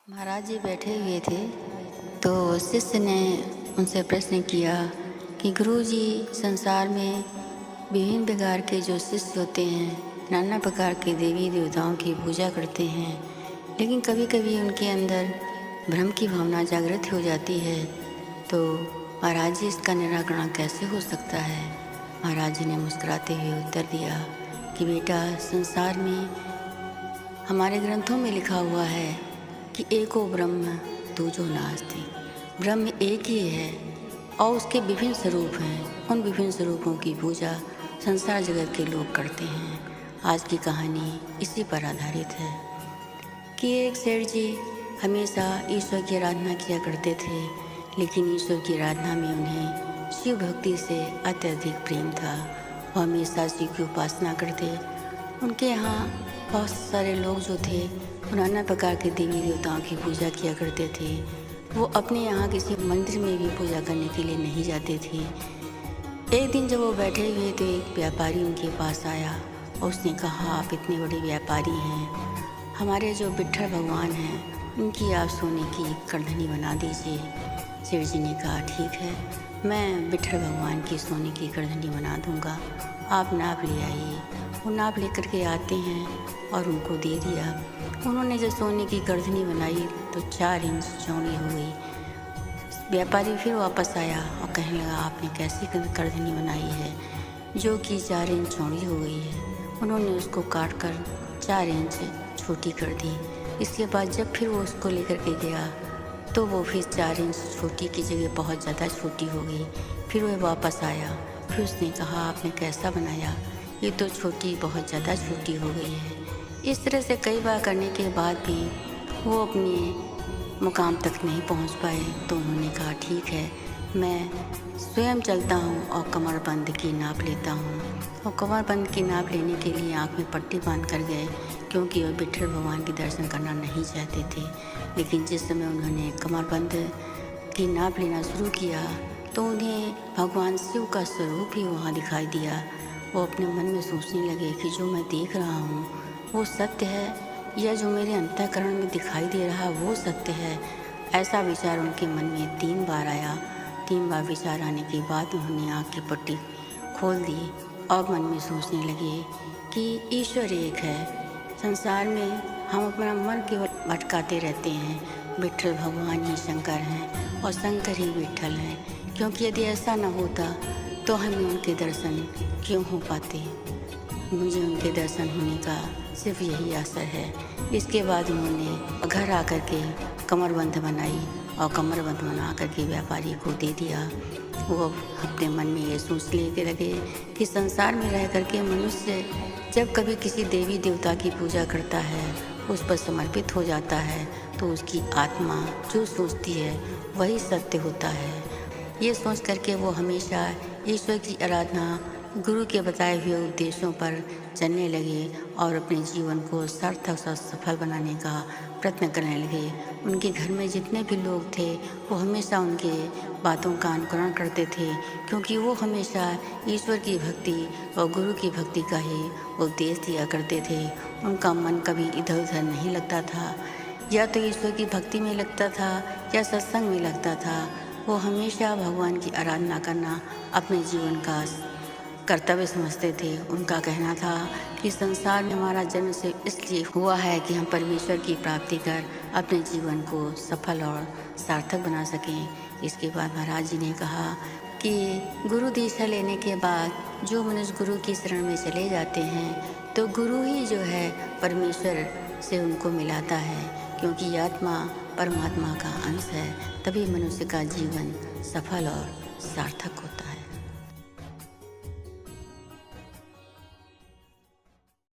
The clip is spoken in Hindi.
महाराज जी बैठे हुए थे तो शिष्य ने उनसे प्रश्न किया कि गुरुजी, संसार में विभिन्न प्रकार के जो शिष्य होते हैं नाना प्रकार के देवी देवताओं की पूजा करते हैं, लेकिन कभी कभी उनके अंदर भ्रम की भावना जागृत हो जाती है। तो महाराज जी, इसका निराकरण कैसे हो सकता है? महाराज जी ने मुस्कुराते हुए उत्तर दिया कि बेटा, संसार में हमारे ग्रंथों में लिखा हुआ है कि एको ब्रह्म दूजो नास्ति। ब्रह्म एक ही है और उसके विभिन्न स्वरूप हैं। उन विभिन्न स्वरूपों की पूजा संसार जगत के लोग करते हैं। आज की कहानी इसी पर आधारित है कि एक सेठ जी हमेशा ईश्वर की आराधना किया करते थे, लेकिन ईश्वर की आराधना में उन्हें शिव भक्ति से अत्यधिक प्रेम था। वो हमेशा शिव की उपासना करते। उनके यहाँ बहुत सारे लोग जो थे वो नाना प्रकार के देवी देवताओं की पूजा किया करते थे। वो अपने यहाँ किसी मंदिर में भी पूजा करने के लिए नहीं जाते थे। एक दिन जब वो बैठे हुए तो एक व्यापारी उनके पास आया और उसने कहा, आप इतने बड़े व्यापारी हैं, हमारे जो विट्ठल भगवान हैं उनकी आप सोने की करधनी बना दीजिए। सेठ जी ने कहा, ठीक है, मैं विट्ठल भगवान की सोने की करधनी बना दूंगा, आप नाप ले आइए। वो नाप लेकर के आते हैं और उनको दे दिया। उन्होंने जब सोने की करधनी बनाई तो 4 इंच चौड़ी हो गई। व्यापारी फिर वापस आया और कहने लगा, आपने कैसी करधनी बनाई है जो कि 4 इंच चौड़ी हो गई है? उन्होंने उसको काट कर 4 इंच छोटी कर दी। इसके बाद जब फिर वो उसको लेकर के गया तो वो फिर 4 इंच छोटी की जगह बहुत ज़्यादा छोटी हो गई। फिर वह वापस आया, फिर उसने कहा, आपने कैसा बनाया? ये तो छोटी, बहुत ज़्यादा छोटी हो गई है। इस तरह से कई बार करने के बाद भी वो अपने मुकाम तक नहीं पहुंच पाए। तो उन्होंने कहा, ठीक है, मैं स्वयं चलता हूं और कमरबंद की नाप लेता हूं। और कमरबंद की नाप लेने के लिए आँख में पट्टी बांध कर गए, क्योंकि वो विट्ठल भगवान के दर्शन करना नहीं चाहते थे। लेकिन जिस समय उन्होंने कमरबंद की नाप लेना शुरू किया तो उन्हें भगवान शिव का स्वरूप ही वहाँ दिखाई दिया। वो अपने मन में सोचने लगे कि जो मैं देख रहा हूँ वो सत्य है या जो मेरे अंतःकरण में दिखाई दे रहा वो सत्य है। ऐसा विचार उनके मन में 3 बार आया। 3 बार विचार आने के बाद उन्होंने आँख की पट्टी खोल दी और मन में सोचने लगे कि ईश्वर एक है। संसार में हम अपना मन केवल भटकाते रहते हैं। विट्ठल भगवान ही शंकर हैं और शंकर ही विट्ठल हैं, क्योंकि यदि ऐसा न होता तो हमें उनके दर्शन क्यों हो पाते? मुझे उनके दर्शन होने का सिर्फ यही आशा है। इसके बाद उन्होंने घर आकर के कमरबंद बनाई और कमरबंद बना कर के व्यापारी को दे दिया। वो अपने मन में ये सोच लेके लगे कि संसार में रह कर के मनुष्य जब कभी किसी देवी देवता की पूजा करता है, उस पर समर्पित हो जाता है, तो उसकी आत्मा जो सोचती है वही सत्य होता है। ये सोच करके वो हमेशा ईश्वर की आराधना, गुरु के बताए हुए उद्देश्यों पर चलने लगे और अपने जीवन को सार्थक और सफल बनाने का प्रयत्न करने लगे। उनके घर में जितने भी लोग थे वो हमेशा उनके बातों का अनुकरण करते थे, क्योंकि वो हमेशा ईश्वर की भक्ति और गुरु की भक्ति का ही उपदेश दिया करते थे। उनका मन कभी इधर उधर नहीं लगता था, या तो ईश्वर की भक्ति में लगता था या सत्संग में लगता था। वो हमेशा भगवान की आराधना करना अपने जीवन का कर्तव्य समझते थे। उनका कहना था कि संसार में हमारा जन्म सिर्फ इसलिए हुआ है कि हम परमेश्वर की प्राप्ति कर अपने जीवन को सफल और सार्थक बना सकें। इसके बाद महाराज जी ने कहा कि गुरु दीक्षा लेने के बाद जो मनुष्य गुरु की शरण में चले जाते हैं तो गुरु ही जो है परमेश्वर से उनको मिलाता है, क्योंकि आत्मा परमात्मा का अंश है। तभी मनुष्य का जीवन सफल और सार्थक होता है।